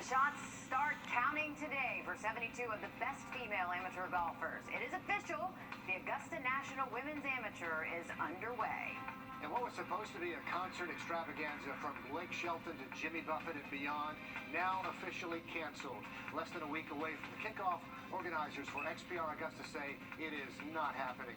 The shots start counting today for 72 of the best female amateur golfers. It is official. The Augusta National Women's Amateur is underway. And what was supposed to be a concert extravaganza from Blake Shelton to Jimmy Buffett and beyond, now officially canceled. Less than a week away from the kickoff, organizers for XPR Augusta say it is not happening.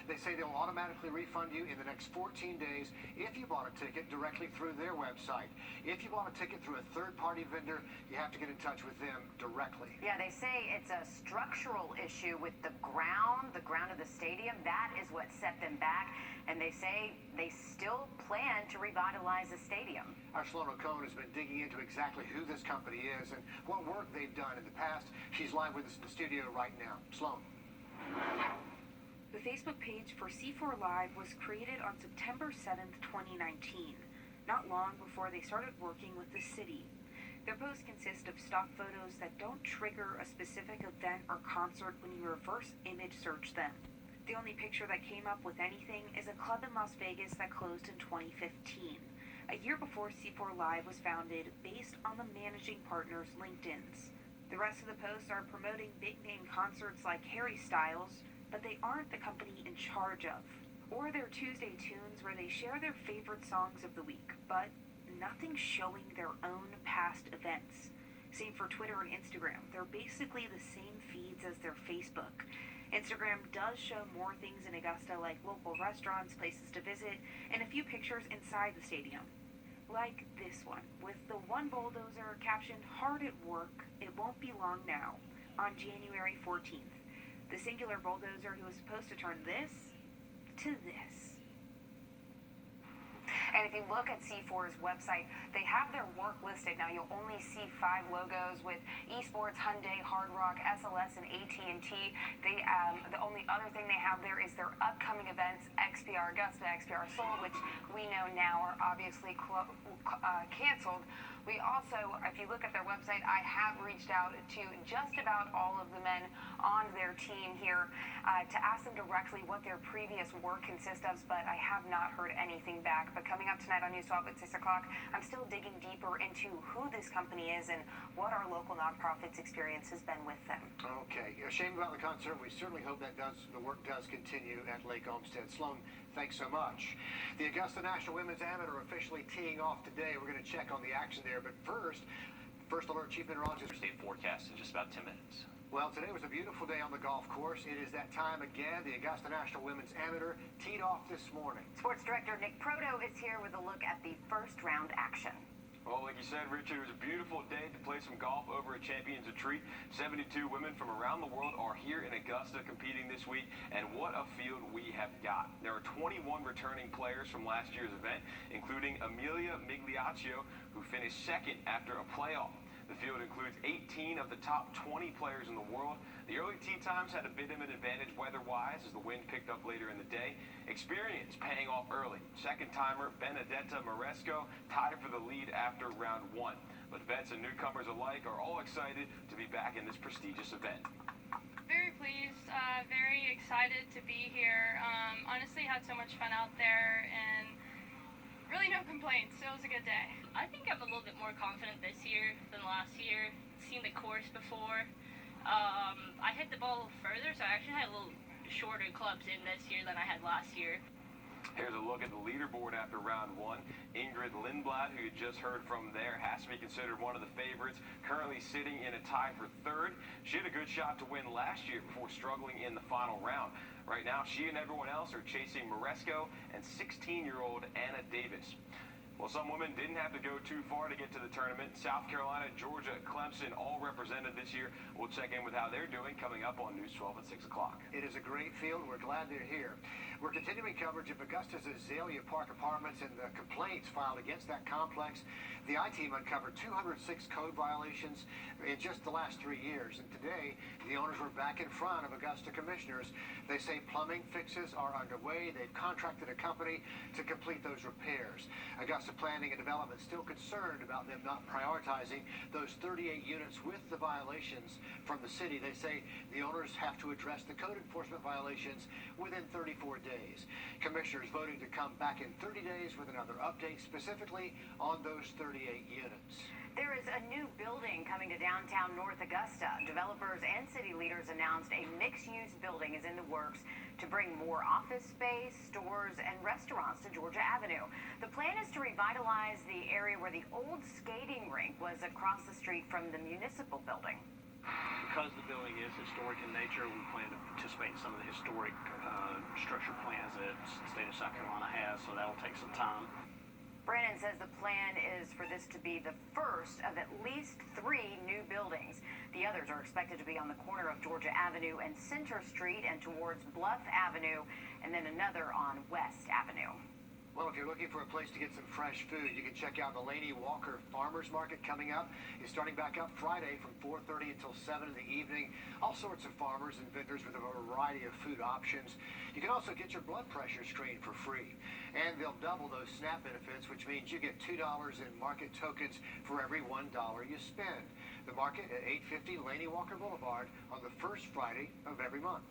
They say they'll automatically refund you in the next 14 days if you bought a ticket directly through their website. If you bought a ticket through a third-party vendor, you have to get in touch with them directly. Yeah, they say it's a structural issue with the ground of the stadium. That is what set them back. And they say they still plan to revitalize the stadium. Our Sloan O'Cone has been digging into exactly who this company is and what work they've done in the past. She's live with us in the studio right now. Sloan. The Facebook page for C4 Live was created on September 7th, 2019, not long before they started working with the city. Their posts consist of stock photos that don't trigger a specific event or concert when you reverse image search them. The only picture that came up with anything is a club in Las Vegas that closed in 2015, a year before C4 Live was founded based on the managing partner's LinkedIn's. The rest of the posts are promoting big-name concerts like Harry Styles, but they aren't the company in charge of, or their Tuesday tunes where they share their favorite songs of the week, but nothing showing their own past events. Same for Twitter and Instagram. They're basically the same feeds as their Facebook. Instagram does show more things in Augusta, like local restaurants, places to visit, and a few pictures inside the stadium. Like this one, with the one bulldozer captioned, "Hard at work, it won't be long now," on January 14th. The singular bulldozer who was supposed to turn this to this. And if you look at C4's website, they have their work listed. Now, you'll only see 5 logos with Esports, Hyundai, Hard Rock, SLS, and AT&T. The only other thing they have there is their upcoming events, XPR Augusta, XPR Seoul, which we know now are obviously canceled. We also, if you look at their website, I have reached out to just about all of the men on their team here to ask them directly what their previous work consists of, but I have not heard anything back. But coming up tonight on News 12 at 6 o'clock, I'm still digging deeper into who this company is and what our local nonprofits experience has been with them. Okay, a shame about the concert. We certainly hope that the work does continue at Lake Olmsted. Sloan, thanks so much. The Augusta National Women's Amateur officially teeing off today. We're going to check on the action there, but first alert, Chief Meteorologist. State forecast in just about 10 minutes. Well, today was a beautiful day on the golf course. It is that time again. The Augusta National Women's Amateur teed off this morning. Sports Director Nick Proto is here with a look at the first round action. Well, like you said, Richard, it was a beautiful day to play some golf over at Champions Retreat. 72 women from around the world are here in Augusta competing this week, and what a field we have got. There are 21 returning players from last year's event, including Amelia Migliaccio, who finished second after a playoff. The field includes 18 of the top 20 players in the world. The early tee times had a bit of an advantage weather-wise as the wind picked up later in the day. Experience paying off early. Second-timer Benedetta Moresco tied for the lead after round 1. But vets and newcomers alike are all excited to be back in this prestigious event. Very pleased, very excited to be here. Honestly, had so much fun out there and really no complaints. It was a good day. I think I'm a little bit more confident this year than last year. Seen the course before. I hit the ball a little further, so I actually had a little shorter clubs in this year than I had last year. Here's a look at the leaderboard after round 1. Ingrid Lindblad, who you just heard from there, has to be considered one of the favorites, currently sitting in a tie for 3rd. She had a good shot to win last year before struggling in the final round. Right now, she and everyone else are chasing Moresco and 16-year-old Anna Davis. Well, some women didn't have to go too far to get to the tournament. South Carolina, Georgia, Clemson, all represented this year. We'll check in with how they're doing coming up on News 12 at 6 o'clock. It is a great field. We're glad they're here. We're continuing coverage of Augusta's Azalea Park Apartments and the complaints filed against that complex. The I-Team uncovered 206 code violations in just the last 3 years. And today, the owners were back in front of Augusta commissioners. They say plumbing fixes are underway. They've contracted a company to complete those repairs. Augusta Planning and Development still concerned about them not prioritizing those 38 units with the violations from the city. They say the owners have to address the code enforcement violations within 34 days. Commissioners voting to come back in 30 days with another update specifically on those 38 units. There is a new building building coming to downtown North Augusta. Developers and city leaders announced a mixed-use building is in the works to bring more office space, stores, and restaurants to Georgia Avenue. The plan is to revitalize the area where the old skating rink was across the street from the municipal building. Because the building is historic in nature, we plan to participate in some of the historic structure plans that the state of South Carolina has, so that will take some time. Brandon says the plan is for this to be the first of at least 3 new buildings. The others are expected to be on the corner of Georgia Avenue and Center Street and towards Bluff Avenue, and then another on West Avenue. Well, if you're looking for a place to get some fresh food, you can check out the Laney Walker Farmers Market coming up. It's starting back up Friday from 4:30 until 7 in the evening. All sorts of farmers and vendors with a variety of food options. You can also get your blood pressure screened for free. And they'll double those SNAP benefits, which means you get $2 in market tokens for every $1 you spend. The market at 850 Laney Walker Boulevard on the first Friday of every month.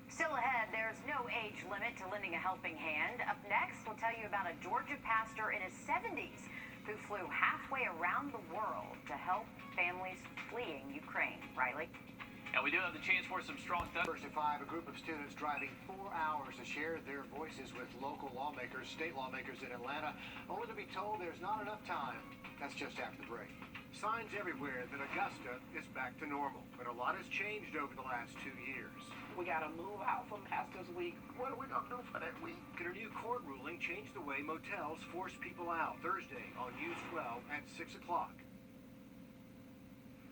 Still ahead, there's no age limit to lending a helping hand. Up next, we'll tell you about a Georgia pastor in his 70s who flew halfway around the world to help families fleeing Ukraine. Riley? And we do have the chance for some strong thunder. First at 5, a group of students driving 4 hours to share their voices with local lawmakers, state lawmakers in Atlanta, only to be told there's not enough time. That's just after the break. Signs everywhere that Augusta is back to normal, but a lot has changed over the last 2 years. We got to move out from Pastor's Week. What are we going to do for that week? Could a new court ruling change the way motels force people out? Thursday on News 12 at 6 o'clock.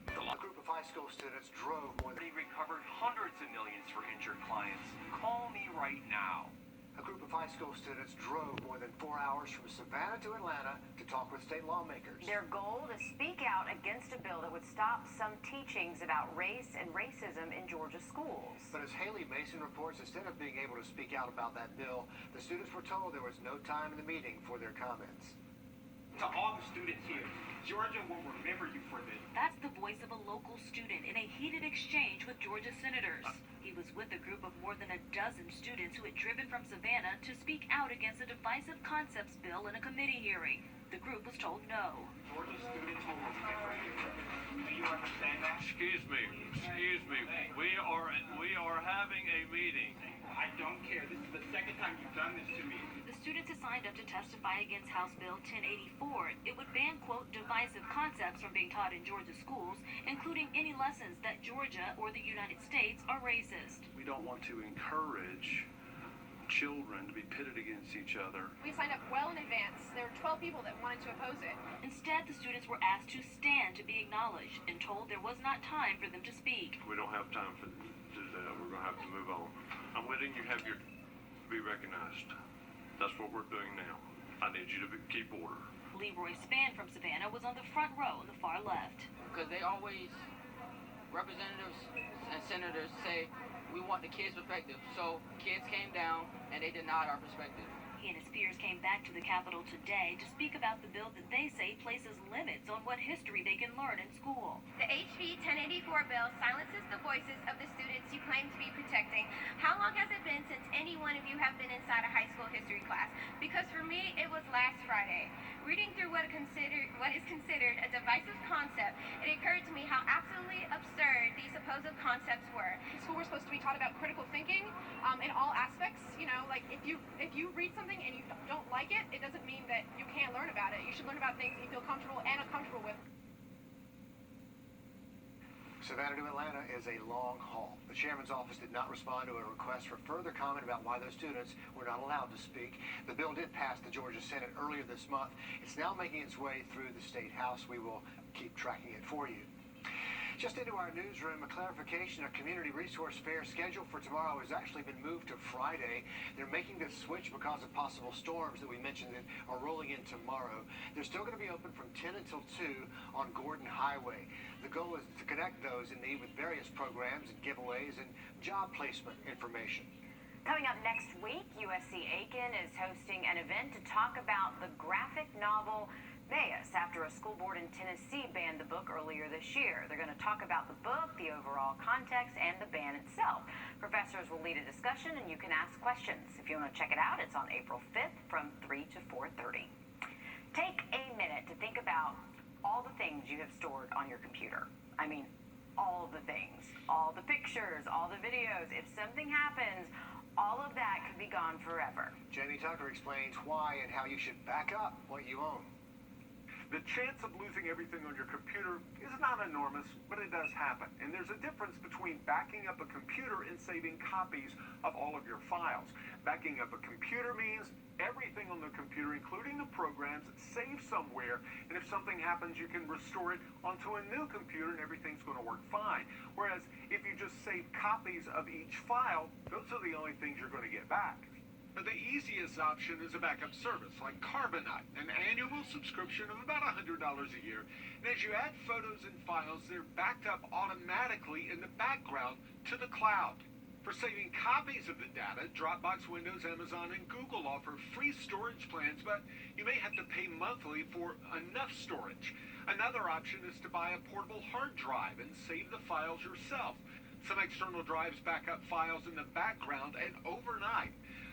A group of high school students drove more than... They recovered hundreds of millions for injured clients. Call me right now. A group of high school students drove more than 4 hours from Savannah to Atlanta to talk with state lawmakers. Their goal to speak out against a bill that would stop some teachings about race and racism in Georgia schools. But as Haley Mason reports, instead of being able to speak out about that bill, the students were told there was no time in the meeting for their comments. To all the students here, Georgia will remember you for this. That's the voice of a local student in a heated exchange with Georgia senators. He was with a group of more than a dozen students who had driven from Savannah to speak out against a divisive concepts bill in a committee hearing. The group was told no. Georgia students will remember you. Do you understand that? Excuse me. We are having a meeting. I don't care. This is the second time you've done this to me. The students had signed up to testify against House Bill 1084. It would ban, quote, divisive concepts from being taught in Georgia schools, including any lessons that Georgia or the United States are racist. We don't want to encourage children to be pitted against each other. We signed up well in advance. There were 12 people that wanted to oppose it. Instead, the students were asked to stand to be acknowledged and told there was not time for them to speak. We don't have time to do that. We're going to have to move on. I'm letting you have your be recognized. That's what we're doing now. I need you to keep order. Leroy Spann from Savannah was on the front row on the far left. Because they always, representatives and senators say, we want the kids' perspective. So kids came down and they denied our perspective. He and his peers came back to the Capitol today to speak about the bill that they say places limits on what history they can learn in school. The HB 1084 bill silences the voices of the students you claim to be protecting. How long has it been since any one of you have been inside a high school history class? Because for me, it was last Friday. Reading through what is considered a divisive concept, it occurred to me how absolutely absurd these supposed concepts were. In school, we're supposed to be taught about critical thinking in all aspects. You know, like if you read something and you don't like it, it doesn't mean that you can't learn about it. You should learn about things that you feel comfortable and uncomfortable with. Savannah to Atlanta is a long haul. The chairman's office did not respond to a request for further comment about why those students were not allowed to speak. The bill did pass the Georgia Senate earlier this month. It's now making its way through the state house. We will keep tracking it for you. Just into our newsroom, a clarification, a community resource fair scheduled for tomorrow has actually been moved to Friday. They're making this switch because of possible storms that we mentioned that are rolling in tomorrow. They're still going to be open from 10 until 2 on Gordon Highway. The goal is to connect those in need with various programs and giveaways and job placement information. Coming up next week, USC Aiken is hosting an event to talk about the graphic novel Mayus after a school board in Tennessee banned the book earlier this year. They're going to talk about the book, the overall context, and the ban itself. Professors will lead a discussion, and you can ask questions. If you want to check it out, it's on April 5th from 3 to 4:30. Take a minute to think about all the things things you have stored on your computer. I mean, all the things, all the pictures, all the videos. If something happens, all of that could be gone forever. Jamie Tucker explains why and how you should back up what you own. The chance of losing everything on your computer is not enormous, but it does happen. And there's a difference between backing up a computer and saving copies of all of your files. Backing up a computer means everything on the computer, including the programs, saved somewhere, and if something happens, you can restore it onto a new computer and everything's going to work fine. Whereas if you just save copies of each file, those are the only things you're going to get back. But the easiest option is a backup service like Carbonite, an annual subscription of about $100 a year. And as you add photos and files, they're backed up automatically in the background to the cloud. For saving copies of the data, Dropbox, Windows, Amazon, and Google offer free storage plans, but you may have to pay monthly for enough storage. Another option is to buy a portable hard drive and save the files yourself. Some external drives back up files in the background and overnight.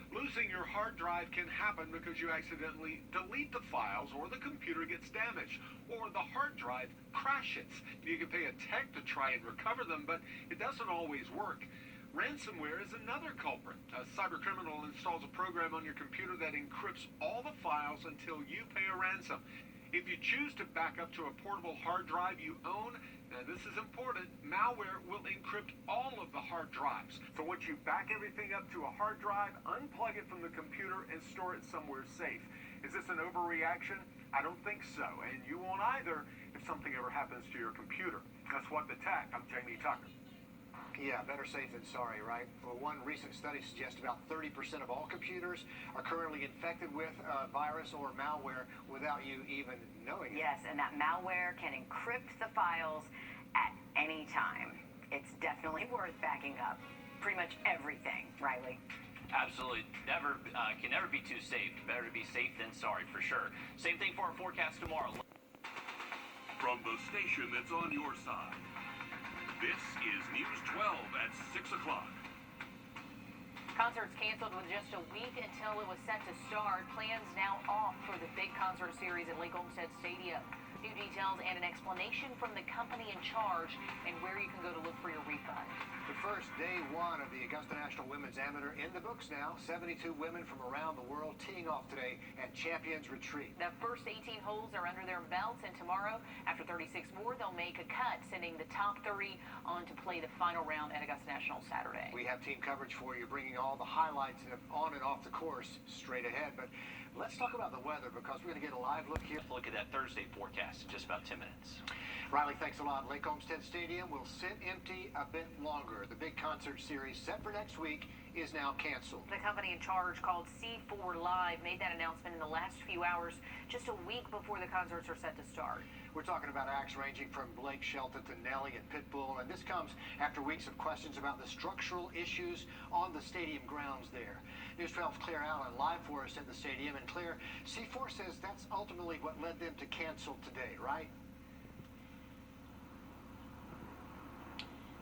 Losing your hard drive can happen because you accidentally delete the files, or the computer gets damaged, or the hard drive crashes. You can pay a tech to try and recover them, but it doesn't always work. Ransomware is another culprit. A cybercriminal installs a program on your computer that encrypts all the files until you pay a ransom. If you choose to back up to a portable hard drive you own, now this is important, malware will encrypt all of the hard drives. So once you back everything up to a hard drive, unplug it from the computer and store it somewhere safe. Is this an overreaction? I don't think so, and you won't either if something ever happens to your computer. That's What the Tech. I'm Jamie Tucker. Yeah, better safe than sorry, right? Well, one recent study suggests about 30% of all computers are currently infected with virus or malware without you even knowing it. Yes, and that malware can encrypt the files at any time. It's definitely worth backing up pretty much everything, Riley. Absolutely. Can never be too safe. Better to be safe than sorry, for sure. Same thing for our forecast tomorrow. From the station that's on your side, this is News 12 at 6 o'clock. Concerts canceled with just a week until it was set to start. Plans now off for the big concert series at Lake Olmsted Stadium. New details and an explanation from the company in charge and where you can go to look for your refund. The first day one of the Augusta National Women's Amateur in the books now. 72 women from around the world teeing off today at Champions Retreat. The first 18 holes are under their belts, and tomorrow, after 36 more, they'll make a cut, sending the top 30 on to play the final round at Augusta National Saturday. We have team coverage for you, bringing all the highlights on and off the course straight ahead. But let's talk about the weather, because we're going to get a live look here. Look at that Thursday forecast in just about 10 minutes. Riley, thanks a lot. Lake Olmsted Stadium will sit empty a bit longer. The big concert series set for next week is now canceled. The company in charge, called C4 Live, made that announcement in the last few hours, just a week before the concerts are set to start. We're talking about acts ranging from Blake Shelton to Nelly and Pitbull, and this comes after weeks of questions about the structural issues on the stadium grounds there. News 12's Claire Allen live for us at the stadium, and Claire, C4 says that's ultimately what led them to cancel today, right?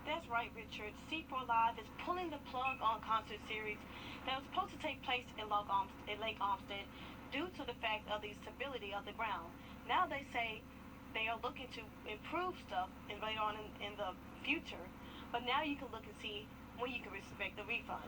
That's right, Richard. C4 Live is pulling the plug on concert series that was supposed to take place in Lake Olmsted due to the fact of the stability of the ground. Now they say they are looking to improve stuff and later on in the future, but now you can look and see when you can expect the refund.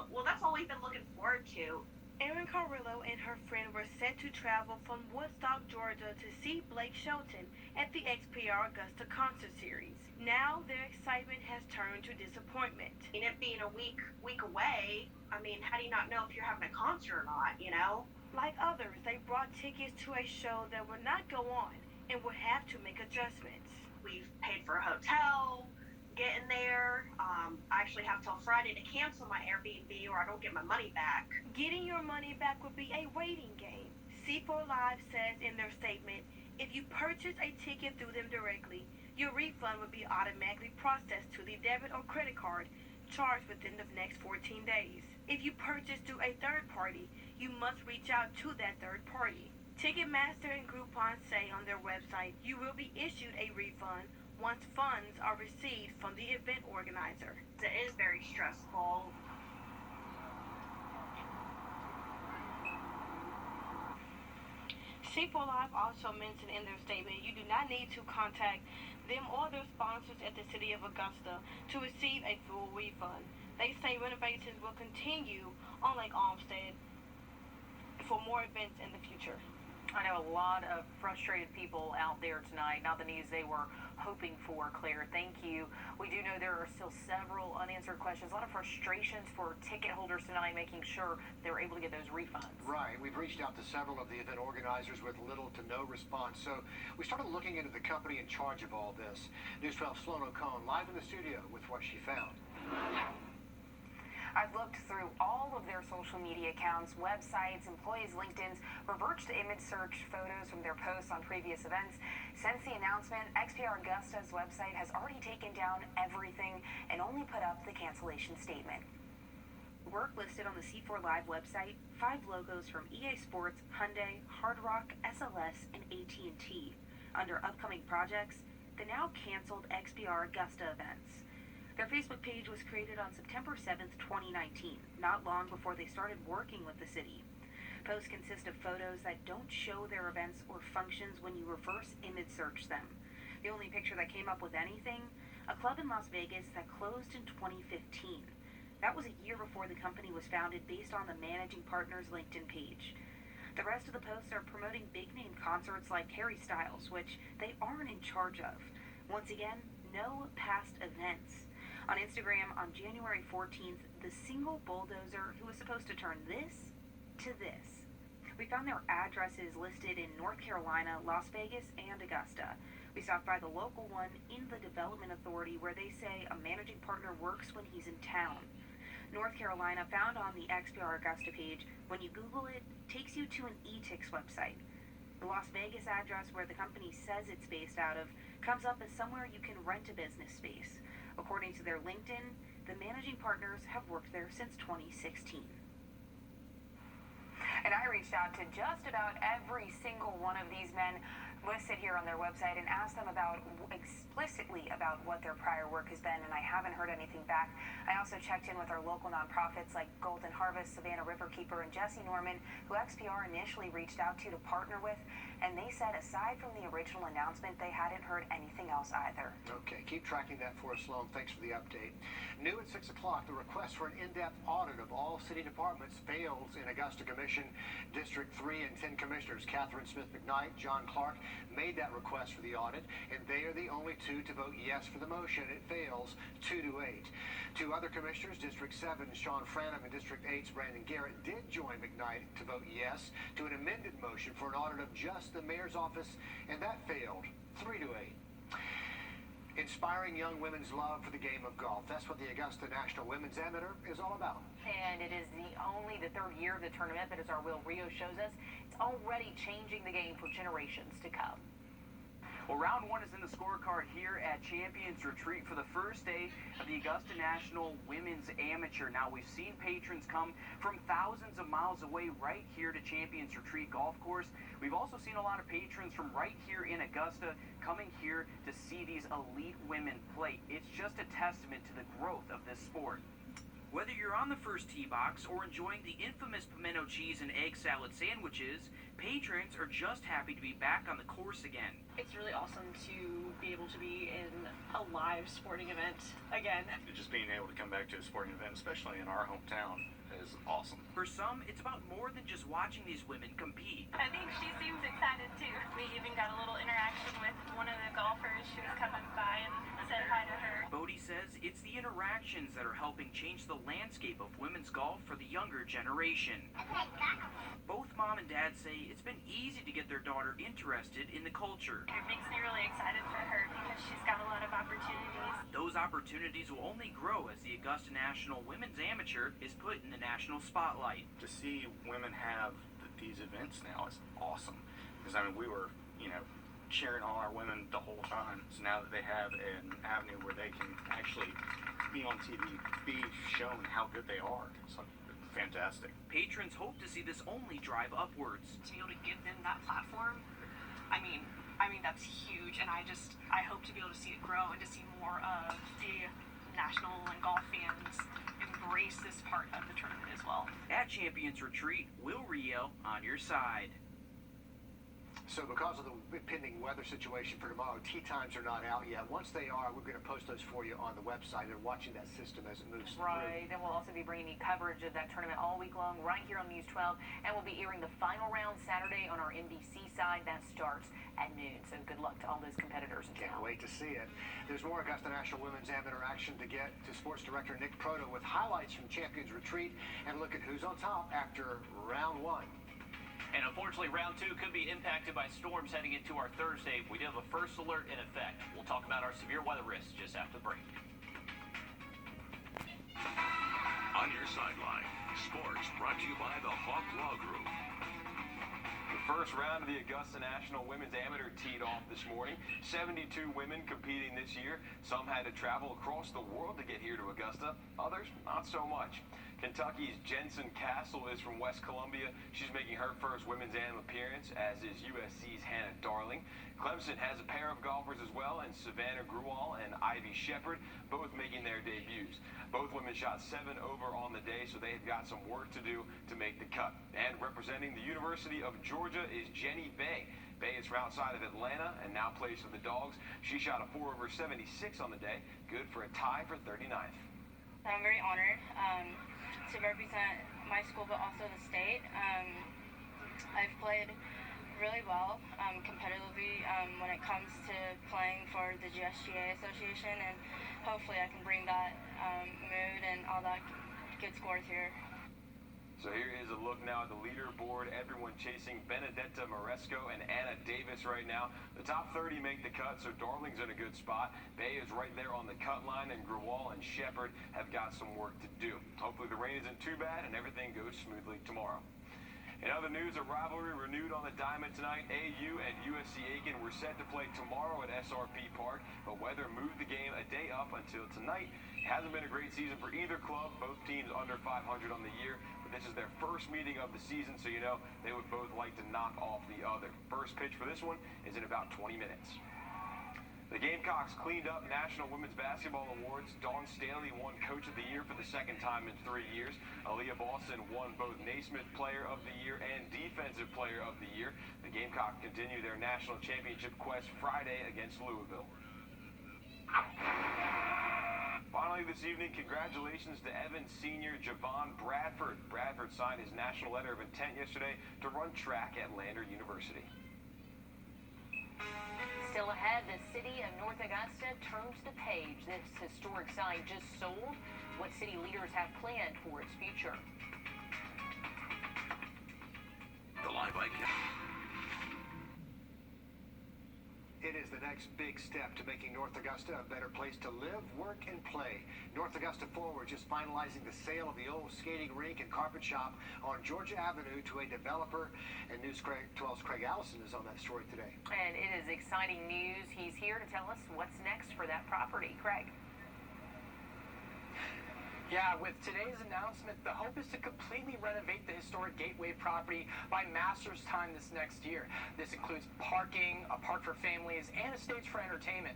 Well, that's all we've been looking forward to. Erin Carrillo and her friend were set to travel from Woodstock, Georgia to see Blake Shelton at the XPR Augusta concert series. Now their excitement has turned to disappointment. And it being a week away, I mean, how do you not know if you're having a concert or not, you know? Like others, they brought tickets to a show that would not go on and would have to make adjustments. We've paid for a hotel, getting there. I actually have till Friday to cancel my Airbnb or I don't get my money back. Getting your money back would be a waiting game. C4 Live says in their statement, if you purchase a ticket through them directly, your refund would be automatically processed to the debit or credit card charged within the next 14 days. If you purchase through a third party, you must reach out to that third party. Ticketmaster and Groupon say on their website you will be issued a refund once funds are received from the event organizer. It is very stressful. C4 Live also mentioned in their statement you do not need to contact them or their sponsors at the City of Augusta to receive a full refund. They say renovations will continue on Lake Olmsted for more events in the future. I know a lot of frustrated people out there tonight, not the news they were hoping for, Claire. Thank you. We do know there are still several unanswered questions, a lot of frustrations for ticket holders tonight, making sure they're able to get those refunds. Right. We've reached out to several of the event organizers with little to no response. So we started looking into the company in charge of all this. News 12 Sloan O'Connor live in the studio with what she found. I've looked through all of their social media accounts, websites, employees' LinkedIn's, reverse image search photos from their posts on previous events. Since the announcement, XPR Augusta's website has already taken down everything and only put up the cancellation statement. Work listed on the C4 Live website, 5 logos from EA Sports, Hyundai, Hard Rock, SLS, and AT&T. Under upcoming projects, the now canceled XPR Augusta events. Their Facebook page was created on September 7th, 2019, not long before they started working with the city. Posts consist of photos that don't show their events or functions when you reverse image search them. The only picture that came up with anything, a club in Las Vegas that closed in 2015. That was a year before the company was founded based on the managing partner's LinkedIn page. The rest of the posts are promoting big-name concerts like Harry Styles, which they aren't in charge of. Once again, no past events. On Instagram, on January 14th, the single bulldozer who was supposed to turn this to this. We found their addresses listed in North Carolina, Las Vegas, and Augusta. We stopped by the local one in the Development Authority where they say a managing partner works when he's in town. North Carolina, found on the XPR Augusta page, when you Google it, takes you to an eTix website. The Las Vegas address where the company says it's based out of comes up as somewhere you can rent a business space. According to their LinkedIn, the managing partners have worked there since 2016. And I reached out to just about every single one of these men listed here on their website and asked them explicitly about what their prior work has been, and I haven't heard anything back. I also checked in with our local nonprofits like Golden Harvest, Savannah Riverkeeper, and Jesse Norman, who XPR initially reached out to partner with, and they said aside from the original announcement, they hadn't heard anything else either. Okay, keep tracking that for us, Sloan. Thanks for the update. New at 6 o'clock, the request for an in-depth audit of all city departments fails in Augusta Commission. District 3 and 10 commissioners, Catherine Smith-McKnight, John Clark, made that request for the audit, and they are the only two to vote yes for the motion. It fails 2-8. Two other commissioners, District 7, Sean Franham, and District 8's Brandon Garrett, did join McKnight to vote yes to an amended motion for an audit of just the mayor's office, and that failed 3-8. Inspiring young women's love for the game of golf. That's what the Augusta National Women's Amateur is all about. And it is only the third year of the tournament, but as our Will Rio shows us, it's already changing the game for generations to come. Well, round one is in the scorecard here at Champions Retreat for the first day of the Augusta National Women's Amateur. Now, we've seen patrons come from thousands of miles away right here to Champions Retreat Golf Course. We've also seen a lot of patrons from right here in Augusta coming here to see these elite women play. It's just a testament to the growth of this sport. Whether you're on the first tee box or enjoying the infamous pimento cheese and egg salad sandwiches, patrons are just happy to be back on the course again. It's really awesome to be able to be in a live sporting event again. Just being able to come back to a sporting event, especially in our hometown, is awesome. For some, it's about more than just watching these women compete. I think she seems excited too. We even got a little interaction with one of the golfers. She was coming by and said hi to her. Bodie says it's the interactions that are helping change the landscape of women's golf for the younger generation. Both mom and dad say it's been easy to get their daughter interested in the culture. It makes me really excited for her because she's got a lot of opportunities. Those opportunities will only grow as the Augusta National Women's Amateur is put in the national spotlight. To see women have these events now is awesome. Because, I mean, we were, cheering on our women the whole time. So now that they have an avenue where they can actually be on TV, be shown how good they are, it's fantastic. Patrons hope to see this only drive upwards. To be able to give them that platform, I mean that's huge, and I hope to be able to see it grow and to see more of the national and golf fans embrace this part of the tournament as well. At Champions Retreat, Will Rio on your side. So because of the pending weather situation for tomorrow, tee times are not out yet. Once they are, we're going to post those for you on the website and watching that system as it moves Right, and we'll also be bringing you coverage of that tournament all week long right here on News 12, and we'll be airing the final round Saturday on our NBC side. That starts at noon, so good luck to all those competitors in Can't town. wait to see it. There's more Augusta National Women's Amateur action to get to Sports Director Nick Proto with highlights from Champions Retreat and look at who's on top after round one. And unfortunately, round two could be impacted by storms heading into our Thursday. We do have a first alert in effect. We'll talk about our severe weather risks just after the break. On your sideline, sports brought to you by the Hawk Law Group. The first round of the Augusta National Women's Amateur teed off this morning. 72 women competing this year. Some had to travel across the world to get here to Augusta. Others, not so much. Kentucky's Jensen Castle is from West Columbia. She's making her first Women's Am appearance, as is USC's Hannah Darling. Clemson has a pair of golfers as well, and Savannah Gruwall and Ivy Shepard, both making their debuts. Both women shot 7 over on the day, so they have got some work to do to make the cut. And representing the University of Georgia is Jenny Bay. Bay is from outside of Atlanta and now plays for the Dogs. She shot a 4 over 76 on the day, good for a tie for 39th. I'm very honored to represent my school, but also the state. I've played really well competitively when it comes to playing for the GSGA Association, and hopefully I can bring that mood and all that good scores here. So here is a look now at the leaderboard. Everyone chasing Benedetta Moresco and Anna Davis right now. The top 30 make the cut, so Darling's in a good spot. Bay is right there on the cut line, and Gruwall and Shepard have got some work to do. Hopefully the rain isn't too bad and everything goes smoothly tomorrow. In other news, a rivalry renewed on the diamond tonight. AU and USC Aiken were set to play tomorrow at SRP Park, but weather moved the game a day up until tonight. It hasn't been a great season for either club. Both teams under 500 on the year, but this is their first meeting of the season, so you know they would both like to knock off the other. First pitch for this one is in about 20 minutes. The Gamecocks cleaned up National Women's Basketball Awards. Dawn Staley won Coach of the Year for the second time in 3 years. Aaliyah Boston won both Naismith Player of the Year and Defensive Player of the Year. The Gamecocks continue their national championship quest Friday against Louisville. Finally this evening, congratulations to Evans senior Javon Bradford. Bradford signed his national letter of intent yesterday to run track at Lander University. Still ahead, the city of North Augusta turns the page. This historic site just sold. What city leaders have planned for its future? The Live Icon. It is the next big step to making North Augusta a better place to live, work, and play. North Augusta Forward just finalizing the sale of the old skating rink and carpet shop on Georgia Avenue to a developer. And News 12's Craig Allison is on that story today. And it is exciting news. He's here to tell us what's next for that property. Craig. Yeah, with today's announcement, the hope is to completely renovate the historic Gateway property by Masters time this next year. This includes parking, a park for families, and a stage for entertainment.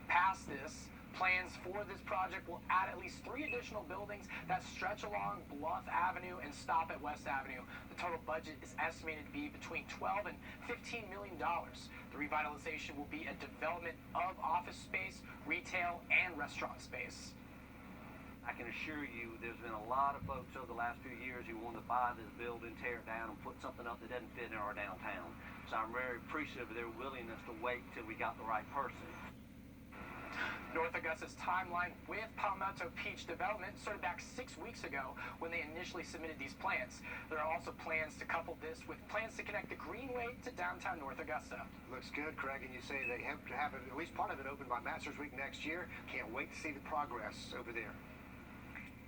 Past this, plans for this project will add at least 3 additional buildings that stretch along Bluff Avenue and stop at West Avenue. The total budget is estimated to be between $12 and $15 million. The revitalization will be a development of office space, retail, and restaurant space. I can assure you there's been a lot of folks over the last few years who want to buy this building, tear it down, and put something up that doesn't fit in our downtown. So I'm very appreciative of their willingness to wait till we got the right person. North Augusta's timeline with Palmetto Peach Development started back 6 weeks ago when they initially submitted these plans. There are also plans to couple this with plans to connect the Greenway to downtown North Augusta. Looks good, Craig, and you say they have to have it, at least part of it open by Masters Week next year. Can't wait to see the progress over there.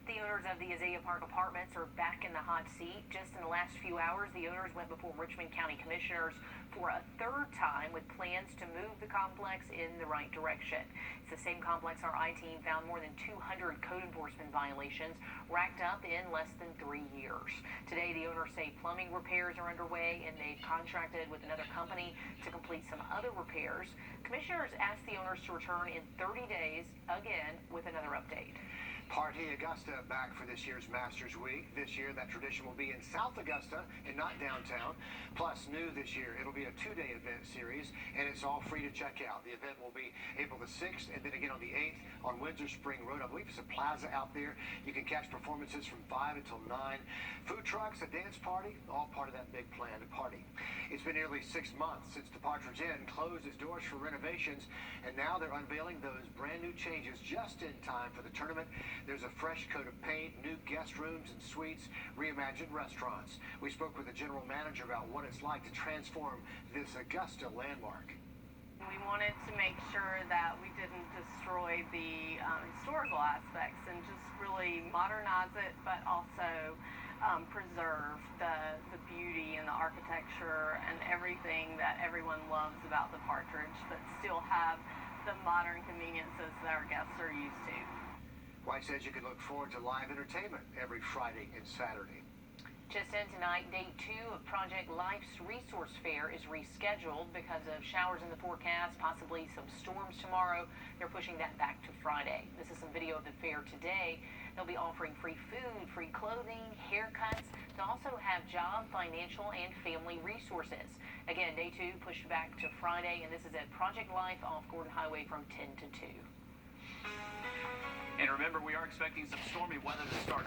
The owners of the Azalea Park Apartments are back in the hot seat. Just in the last few hours, the owners went before Richmond County Commissioners for a 3rd time with plans to move the complex in the right direction. It's the same complex our I-team found more than 200 code enforcement violations racked up in less than 3 years. Today, the owners say plumbing repairs are underway and they've contracted with another company to complete some other repairs. Commissioners asked the owners to return in 30 days again with another update. Party Augusta back for this year's Masters Week. This year, that tradition will be in South Augusta and not downtown. Plus, new this year, it'll be a two-day event series, and it's all free to check out. The event will be April the 6th, and then again on the 8th on Windsor Spring Road. I believe it's a plaza out there. You can catch performances from 5 until 9. Food trucks, a dance party, all part of that big plan to party. It's been nearly 6 months since the Partridge Inn closed its doors for renovations, and now they're unveiling those brand new changes just in time for the tournament. There's a fresh coat of paint, new guest rooms and suites, reimagined restaurants. We spoke with the general manager about what it's like to transform this Augusta landmark. We wanted to make sure that we didn't destroy the historical aspects and just really modernize it, but also preserve the beauty and the architecture and everything that everyone loves about the Partridge, but still have the modern conveniences that our guests are used to. White says you can look forward to live entertainment every Friday and Saturday. Just in tonight, day 2 of Project Life's Resource Fair is rescheduled because of showers in the forecast, possibly some storms tomorrow. They're pushing that back to Friday. This is some video of the fair today. They'll be offering free food, free clothing, haircuts. They'll also have job, financial, and family resources. Again, day 2 pushed back to Friday, and this is at Project Life off Gordon Highway from 10 to 2. And remember, we are expecting some stormy weather to start